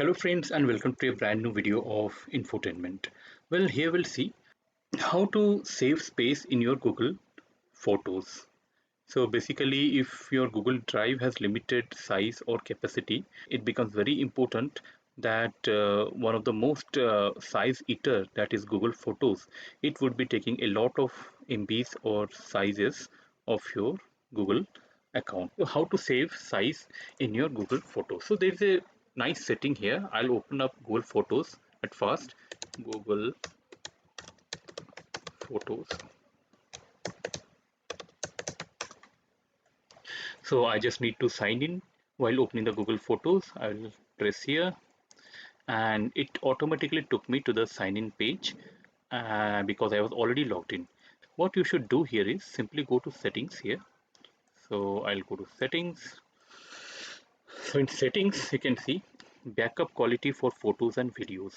Hello friends and welcome to a brand new video of infotainment. Well, here we'll see how to save space in your Google Photos. So basically, if your Google Drive has limited size or capacity, it becomes very important that one of the most size eater, that is Google Photos, it would be taking a lot of MBs or sizes of your Google account. So how to save size in your Google Photos? So there's a nice setting here. I'll open up Google Photos at first. Google Photos. So I just need to sign in while opening the Google Photos. I will press here and it automatically took me to the sign in page because I was already logged in. What you should do here is simply go to settings here. So I'll go to settings. So in settings, you can see backup quality for photos and videos.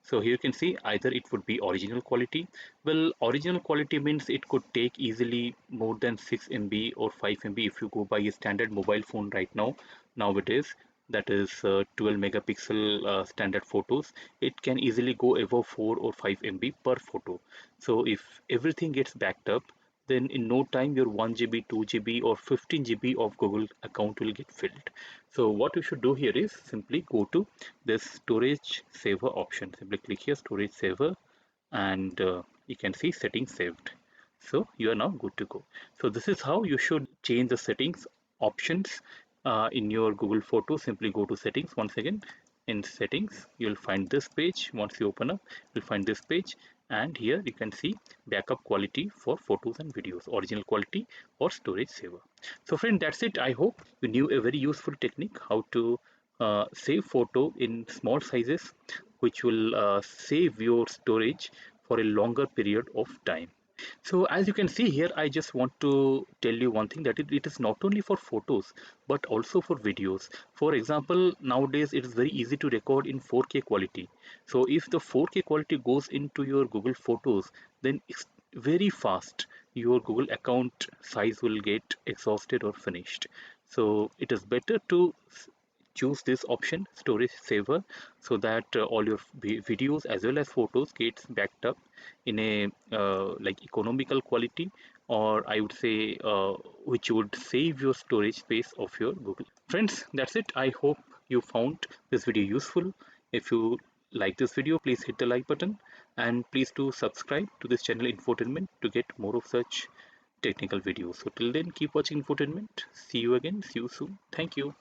So here you can see either it would be original quality. Well, original quality means it could take easily more than 6 MB or 5 MB if you go by a standard mobile phone right now. Nowadays, that is 12 megapixel standard photos. It can easily go above 4 or 5 MB per photo. So if everything gets backed up, then in no time your 1 GB, 2 GB or 15 GB of Google account will get filled. So what you should do here is simply go to this storage saver option. Simply click here storage saver and you can see settings saved. So you are now good to go. So this is how you should change the settings options in your Google Photos. Simply go to settings once again. In settings, you'll find this page. Once you open up, you'll find this page, and here you can see backup quality for photos and videos, original quality or storage saver. So friend, that's it. I hope you knew a very useful technique how to save photo in small sizes, which will save your storage for a longer period of time. So as you can see here, I just want to tell you one thing, that it is not only for photos but also for videos. For example, nowadays it is very easy to record in 4K quality. So if the 4K quality goes into your Google Photos, then it's very fast your Google account size will get exhausted or finished. So it is better to choose this option storage saver, so that all your videos as well as photos gets backed up in a like economical quality, or I would say which would save your storage space of your Google. Friends, that's it. I hope you found this video useful. If you like this video, please hit the like button and please do subscribe to this channel Infotainment to get more of such technical videos. So till then, keep watching Infotainment. See you again. See you soon. Thank you.